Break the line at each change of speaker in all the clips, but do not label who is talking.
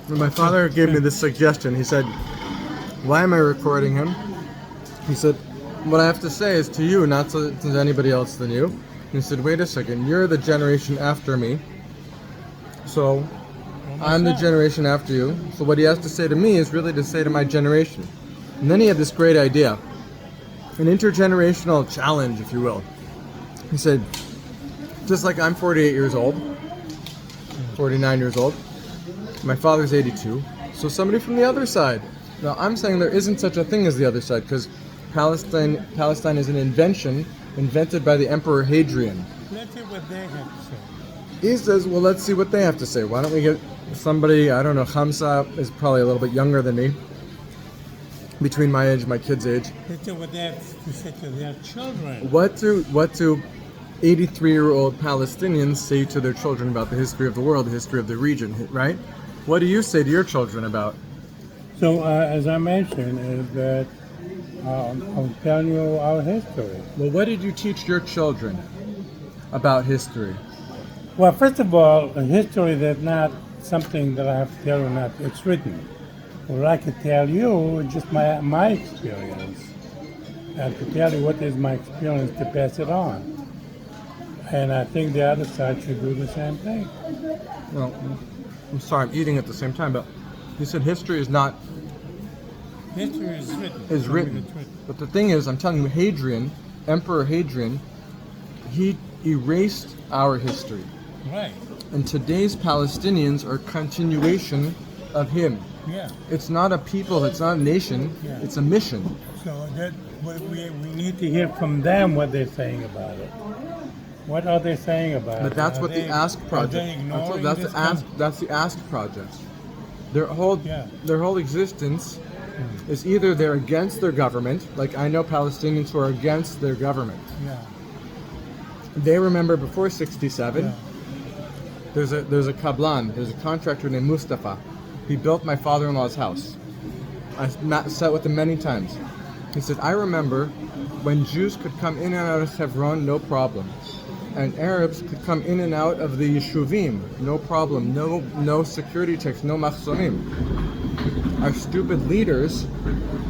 When my father gave me this suggestion, he said, "Why am I recording him?" He said, "What I have to say is to you, not to anybody else than you." And he said, "Wait a second, you're the generation after me, so I'm the generation after you. So what he has to say to me is really to say to my generation." And then he had this great idea, an intergenerational challenge, if you will. He said, just like I'm 48 years old, 49 years old, my father's 82, so somebody from the other side. Now I'm saying there isn't such a thing as the other side, because Palestine is an invention invented by the Emperor Hadrian.
Let's see what they have to say.
He says, well, let's see what they have to say. Why don't we get somebody, I don't know, Hamza is probably a little bit younger than me, between my age and my kid's age.
Let's see what they have to say to their children.
What do 83-year-old Palestinians say to their children about the history of the world, the history of the region, right? What do you say to your children about?
So, as I mentioned, is that I'm telling you our history.
Well, what did you teach your children about history?
Well, first of all, history is not something that I have to tell you, not it's written. What I can tell you is just my experience, and to tell you what is my experience to pass it on. And I think the other side should do the same thing.
Well, I'm sorry, I'm eating at the same time, but you said history is not...
History is written.
Is written. But the thing is, I'm telling you, Hadrian, Emperor Hadrian, he erased our history.
Right.
And today's Palestinians are a continuation of him.
Yeah.
It's not a people, it's not a nation,
Yeah.
it's a mission.
So that we need to hear from them what they're saying about it. What are they saying about it?
But that's what the Ask Project.
Are they ignoring
That's
this
the Ask Project. Their whole existence is either they're against their government, like I know Palestinians who are against their government.
Yeah.
They remember before '67.
Yeah.
There's a kablan, there's a contractor named Mustafa. He built my father-in-law's house. I sat with him many times. He said, I remember when Jews could come in and out of Hebron, no problem. And Arabs could come in and out of the Yeshuvim, no problem, no security checks, no machzomim. Our stupid leaders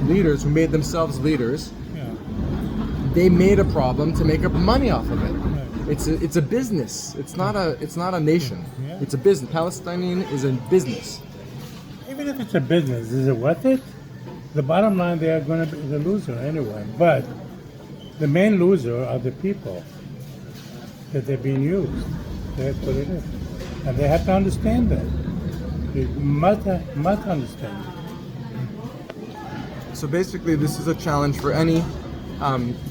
who made themselves leaders,
Yeah.
they made a problem to make up money off of it.
Right.
It's a business. It's not a nation.
Yeah.
It's a business. Palestinian is a business.
Even if it's a business, is it worth it? The bottom line, they are going to be the loser anyway. But the main loser are the people that they're being used. That's what it is. And they have to understand that. They must understand it.
So basically, this is a challenge for any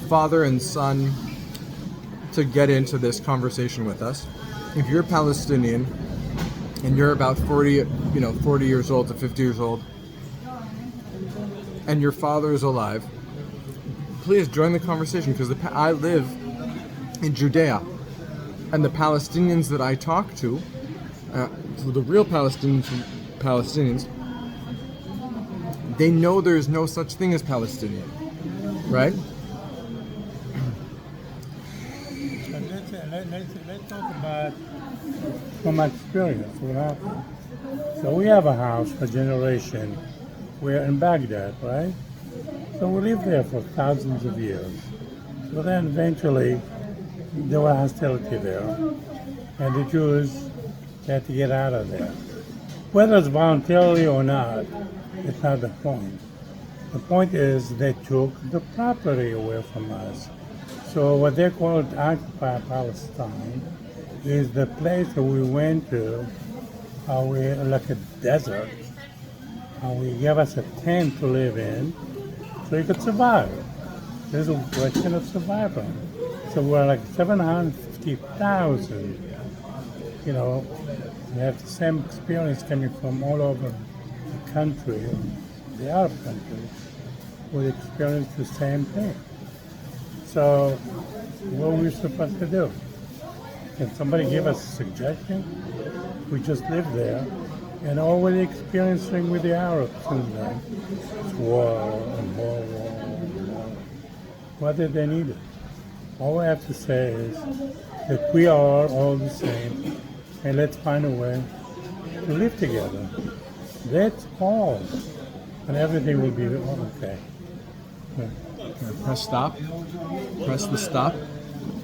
father and son to get into this conversation with us. If you're Palestinian and you're about 40 years old to 50 years old, and your father is alive, please join the conversation, because I live in Judea, and the Palestinians that I talk to, the real Palestinians, they know there is no such thing as Palestinian, right?
Let's talk about from my experience what happened. So we have a house for generation. We're in Baghdad, right? So we lived there for thousands of years. So then eventually there was hostility there, and the Jews had to get out of there. Whether it's voluntarily or not, it's not the point. The point is they took the property away from us. So what they call Occupied Palestine is the place that we went to, we like a desert. We gave us a tent to live in so you could survive. There's a question of survival. So we're like 750,000. We have the same experience coming from all over the country, the Arab countries. We experience the same thing. So what are we supposed to do? Can somebody give us a suggestion? We just live there, and all we're experiencing with the Arabs since then is war and more war and more. What did they need it? All I have to say is that we are all the same, and let's find a way to live together. That's all. And everything will be okay. Yeah.
Here, press stop. Press the stop.